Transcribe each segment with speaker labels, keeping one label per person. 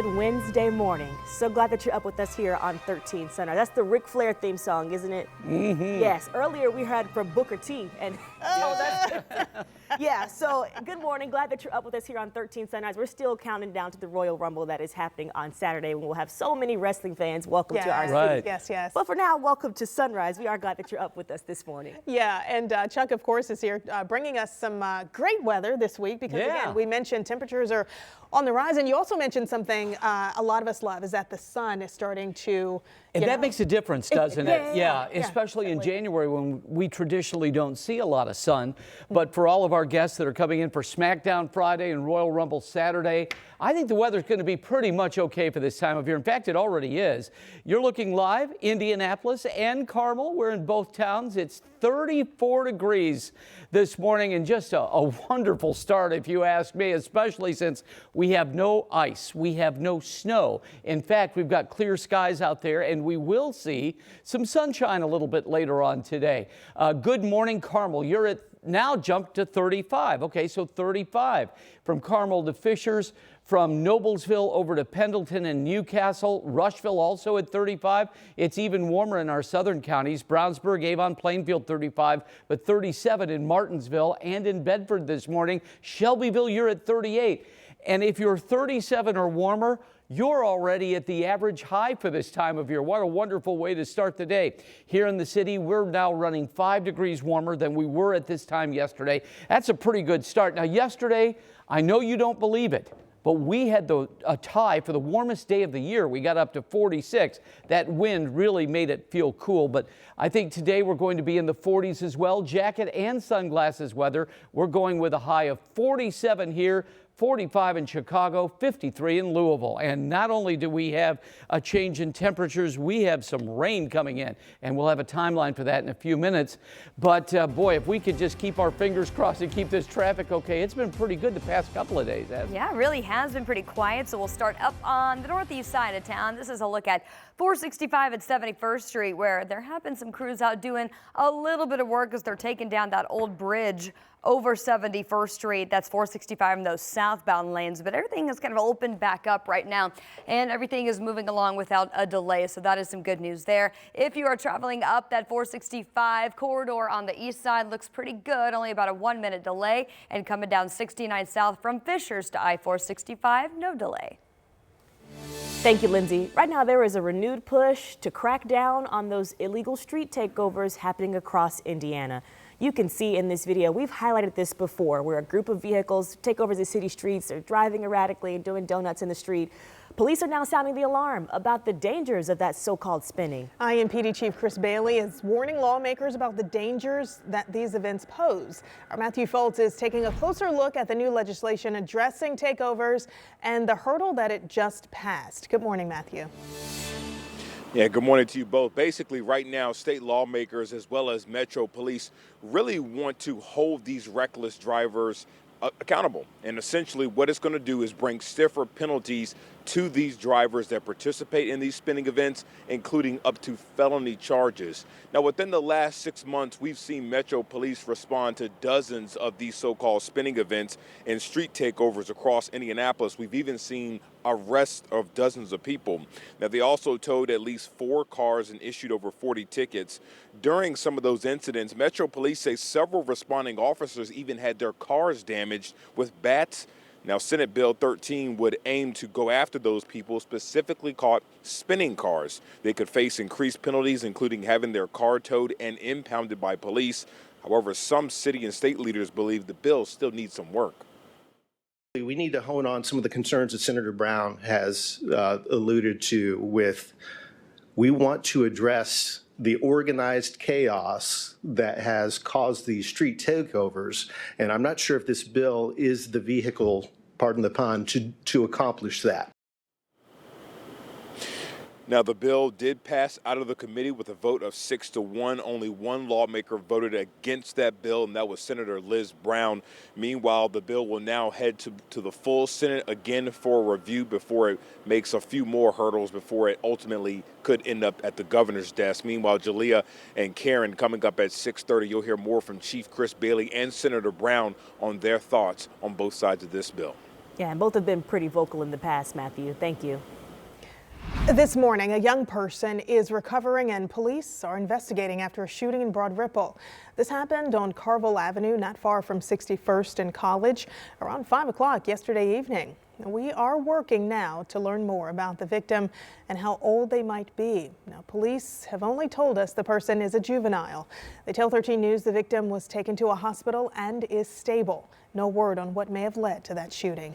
Speaker 1: good Wednesday morning. So glad that you're up with us here on 13 Sunrise. That's the Ric Flair theme song, isn't it? Mm-hmm. Yes. Earlier we heard from Booker T. And yeah, so good morning. Glad that you're up with us here on 13 Sunrise. We're still counting down to the Royal Rumble that is happening on Saturday when we'll have so many wrestling fans. Welcome to our city.
Speaker 2: Yes, yes.
Speaker 1: But for now, welcome to Sunrise. We are glad that you're up with us this morning.
Speaker 2: Yeah, and Chuck, of course, is here bringing us some great weather this week because, again, we mentioned temperatures are on the rise. And you also mentioned something a lot of us love is that the sun is starting to,
Speaker 3: and that makes a difference, doesn't it? Yeah, especially in January when we traditionally don't see a lot of sun. But for all of our guests that are coming in for SmackDown Friday and Royal Rumble Saturday, I think the weather's going to be pretty much okay for this time of year. In fact, it already is. You're looking live, Indianapolis and Carmel. We're in both towns. It's 34 degrees this morning and just a wonderful start, if you ask me, especially since we have no ice. We have no snow. In fact, we've got clear skies out there, and we will see some sunshine a little bit later on today. Good morning, Carmel. You're at now jumped to 35. Okay, so 35 from Carmel to Fishers, from Noblesville over to Pendleton and Newcastle. Rushville also at 35. It's even warmer in our southern counties. Brownsburg, Avon, Plainfield 35, but 37 in Martinsville and in Bedford this morning. Shelbyville, you're at 38. And if you're 37 or warmer, you're already at the average high for this time of year. What a wonderful way to start the day. Here in the city, we're now running 5 degrees warmer than we were at this time yesterday. That's a pretty good start. Now, yesterday, I know you don't believe it, but we had a tie for the warmest day of the year. We got up to 46. That wind really made it feel cool, but I think today we're going to be in the 40s as well. Jacket and sunglasses weather. We're going with a high of 47 here, 45 in Chicago, 53 in Louisville. And not only do we have a change in temperatures, we have some rain coming in. And we'll have a timeline for that in a few minutes. But boy, if we could just keep our fingers crossed and keep this traffic okay. It's been pretty good the past couple of days, hasn't it?
Speaker 4: Yeah, it really has been pretty quiet. So we'll start up on the northeast side of town. This is a look at 465 at 71st Street, where there have been some crews out doing a little bit of work as they're taking down that old bridge over 71st Street. That's 465 in those southbound lanes, but everything is kind of opened back up right now and everything is moving along without a delay. So that is some good news there. If you are traveling up that 465 corridor on the east side, looks pretty good. Only about a 1-minute delay, and coming down 69 south from Fishers to I-465, no delay.
Speaker 1: Thank you, Lindsay. Right now, there is a renewed push to crack down on those illegal street takeovers happening across Indiana. You can see in this video, we've highlighted this before, where a group of vehicles take over the city streets. They're driving erratically and doing donuts in the street. Police are now sounding the alarm about the dangers of that so-called spinning.
Speaker 2: IMPD Chief Chris Bailey is warning lawmakers about the dangers that these events pose. Our Matthew Foltz is taking a closer look at the new legislation addressing takeovers and the hurdle that it just passed. Good morning, Matthew.
Speaker 5: Yeah, good morning to you both. Basically, right now, state lawmakers as well as Metro Police really want to hold these reckless drivers accountable. And essentially what it's going to do is bring stiffer penalties to these drivers that participate in these spinning events, including up to felony charges. Now, within the last 6 months, we've seen Metro Police respond to dozens of these so-called spinning events and street takeovers across Indianapolis. We've even seen arrests of dozens of people. Now, they also towed at least 4 cars and issued over 40 tickets. During some of those incidents, Metro Police say several responding officers even had their cars damaged with bats. Now, Senate Bill 13 would aim to go after those people specifically caught spinning cars. They could face increased penalties, including having their car towed and impounded by police. However, some city and state leaders believe the bill still needs some work.
Speaker 6: We need to hone on some of the concerns that Senator Brown has alluded to with, we want to address the organized chaos that has caused these street takeovers. And I'm not sure if this bill is the vehicle, pardon the pun, to accomplish that.
Speaker 5: Now, the bill did pass out of the committee with a vote of 6-1. Only one lawmaker voted against that bill, and that was Senator Liz Brown. Meanwhile, the bill will now head to the full Senate again for review before it makes a few more hurdles before it ultimately could end up at the governor's desk. Meanwhile, Jalea and Karen, coming up at 6:30, you'll hear more from Chief Chris Bailey and Senator Brown on their thoughts on both sides of this bill.
Speaker 1: Yeah, and both have been pretty vocal in the past, Matthew. Thank you.
Speaker 2: This morning, a young person is recovering and police are investigating after a shooting in Broad Ripple. This happened on Carville Avenue, not far from 61st and College, around 5 o'clock yesterday evening. We are working now to learn more about the victim and how old they might be. Now, police have only told us the person is a juvenile. They tell 13 News the victim was taken to a hospital and is stable. No word on what may have led to that shooting.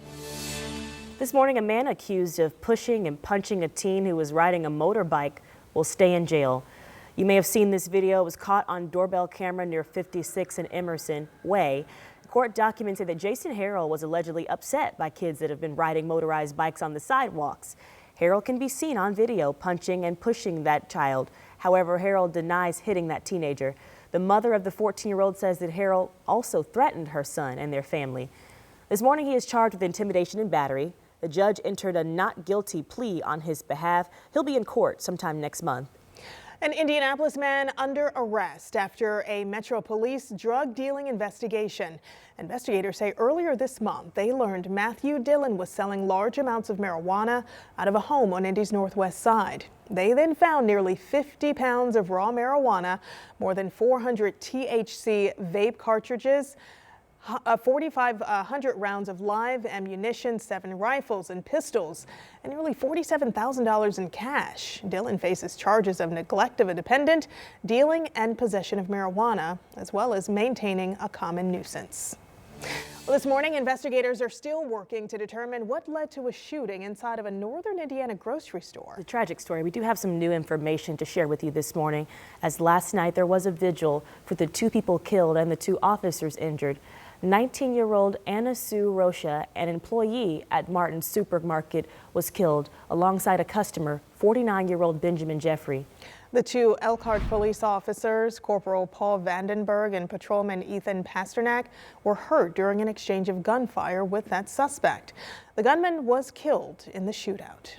Speaker 1: This morning, a man accused of pushing and punching a teen who was riding a motorbike will stay in jail. You may have seen this video. It was caught on doorbell camera near 56 and Emerson Way. Court documents say that Jason Harrell was allegedly upset by kids that have been riding motorized bikes on the sidewalks. Harrell can be seen on video punching and pushing that child. However, Harrell denies hitting that teenager. The mother of the 14-year-old says that Harrell also threatened her son and their family. This morning, he is charged with intimidation and battery. The judge entered a not guilty plea on his behalf. He'll be in court sometime next month.
Speaker 2: An Indianapolis man under arrest after a Metro Police drug dealing investigation. Investigators say earlier this month they learned Matthew Dillon was selling large amounts of marijuana out of a home on Indy's northwest side. They then found nearly 50 pounds of raw marijuana, more than 400 THC vape cartridges, 4,500 rounds of live ammunition, 7 rifles and pistols, and nearly $47,000 in cash. Dillon faces charges of neglect of a dependent, dealing and possession of marijuana, as well as maintaining a common nuisance. Well, this morning, investigators are still working to determine what led to a shooting inside of a northern Indiana grocery store.
Speaker 1: It's a tragic story. We do have some new information to share with you this morning, as last night there was a vigil for the 2 people killed and the 2 officers injured. 19-year-old Anna Sue Rocha, an employee at Martin's Supermarket, was killed alongside a customer, 49-year-old Benjamin Jeffrey.
Speaker 2: The 2 Elkhart police officers, Corporal Paul Vandenberg and Patrolman Ethan Pasternak, were hurt during an exchange of gunfire with that suspect. The gunman was killed in the shootout.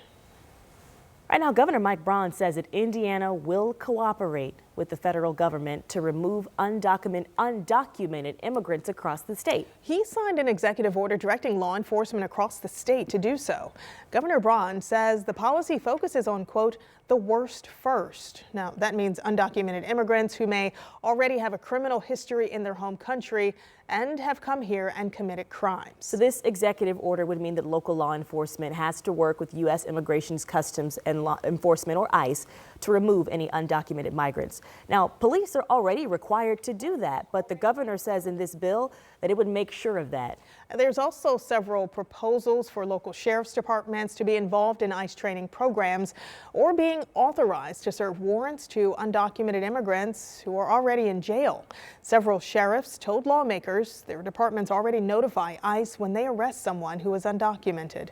Speaker 1: Right now, Governor Mike Braun says that Indiana will cooperate with the federal government to remove undocumented immigrants across the state.
Speaker 2: He signed an executive order directing law enforcement across the state to do so. Governor Braun says the policy focuses on, quote, the worst first. Now, that means undocumented immigrants who may already have a criminal history in their home country and have come here and committed crimes.
Speaker 1: So this executive order would mean that local law enforcement has to work with U.S. Immigration Customs and Law Enforcement, or ICE, to remove any undocumented migrants. Now, police are already required to do that, but the governor says in this bill that it would make sure of that.
Speaker 2: There's also several proposals for local sheriff's departments to be involved in ICE training programs or being authorized to serve warrants to undocumented immigrants who are already in jail. Several sheriffs told lawmakers their departments already notify ICE when they arrest someone who is undocumented.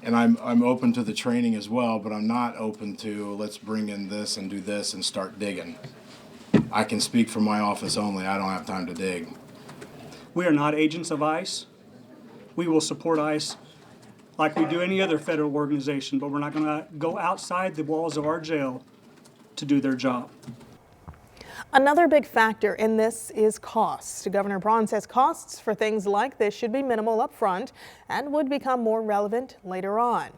Speaker 7: And I'm open to the training as well, but I'm not open to let's bring in this and do this and start digging. I can speak for my office only. I don't have time to dig.
Speaker 8: We are not agents of ICE. We will support ICE like we do any other federal organization, but we're not going to go outside the walls of our jail to do their job.
Speaker 2: Another big factor in this is costs. Governor Braun says costs for things like this should be minimal up front and would become more relevant later on.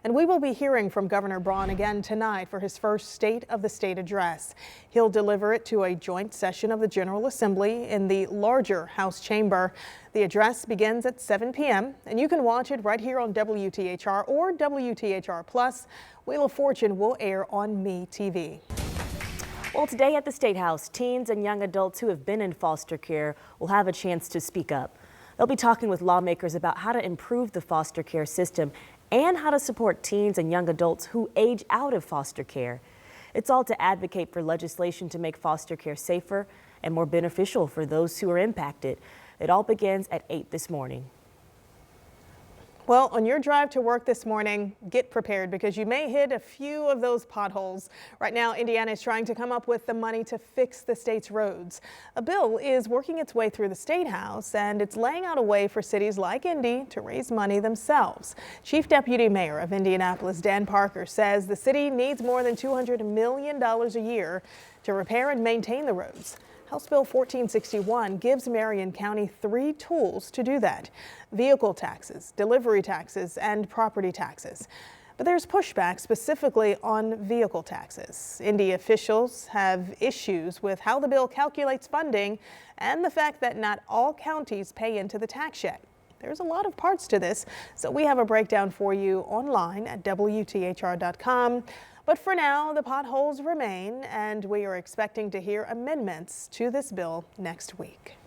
Speaker 2: And we will be hearing from Governor Braun again tonight for his first State of the State address. He'll deliver it to a joint session of the General Assembly in the larger House chamber. The address begins at 7 p.m. and you can watch it right here on WTHR or WTHR Plus. Wheel of Fortune will air on MeTV.
Speaker 1: Well, today at the State House, teens and young adults who have been in foster care will have a chance to speak up. They'll be talking with lawmakers about how to improve the foster care system and how to support teens and young adults who age out of foster care. It's all to advocate for legislation to make foster care safer and more beneficial for those who are impacted. It all begins at 8 this morning.
Speaker 2: Well, on your drive to work this morning, get prepared because you may hit a few of those potholes. Right now, Indiana is trying to come up with the money to fix the state's roads. A bill is working its way through the State House, and it's laying out a way for cities like Indy to raise money themselves. Chief Deputy Mayor of Indianapolis, Dan Parker, says the city needs more than $200 million a year to repair and maintain the roads. House Bill 1461 gives Marion County 3 tools to do that: vehicle taxes, delivery taxes, and property taxes. But there's pushback specifically on vehicle taxes. Indy officials have issues with how the bill calculates funding and the fact that not all counties pay into the tax yet. There's a lot of parts to this, so we have a breakdown for you online at WTHR.com. But for now, the potholes remain, and we are expecting to hear amendments to this bill next week.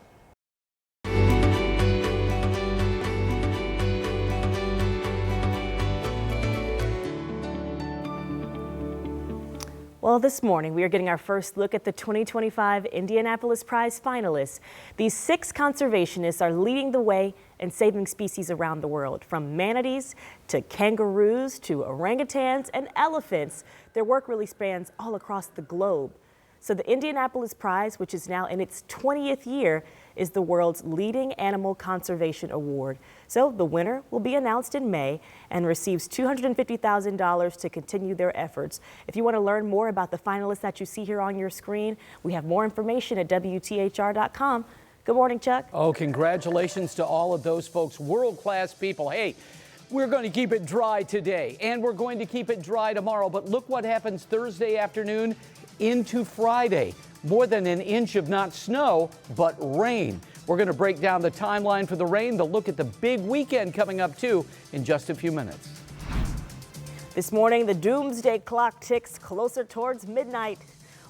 Speaker 1: Well, this morning we are getting our first look at the 2025 Indianapolis Prize finalists. These 6 conservationists are leading the way in saving species around the world, from manatees to kangaroos to orangutans and elephants. Their work really spans all across the globe. So the Indianapolis Prize, which is now in its 20th year, is the world's leading animal conservation award. So the winner will be announced in May and receives $250,000 to continue their efforts. If you want to learn more about the finalists that you see here on your screen, we have more information at WTHR.com. Good morning, Chuck.
Speaker 3: Oh, congratulations to all of those folks, world-class people. Hey, we're going to keep it dry today, and we're going to keep it dry tomorrow. But look what happens Thursday afternoon into Friday. More than an inch of not snow, but rain. We're going to break down the timeline for the rain, the look at the big weekend coming up, too, in just a few minutes.
Speaker 1: This morning, the doomsday clock ticks closer towards midnight.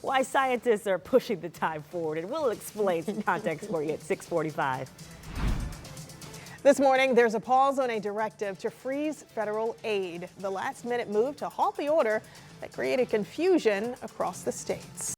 Speaker 1: Why scientists are pushing the time forward, and we'll explain some context for you at 6:45.
Speaker 2: This morning, there's a pause on a directive to freeze federal aid. The last-minute move to halt the order that created confusion across the states.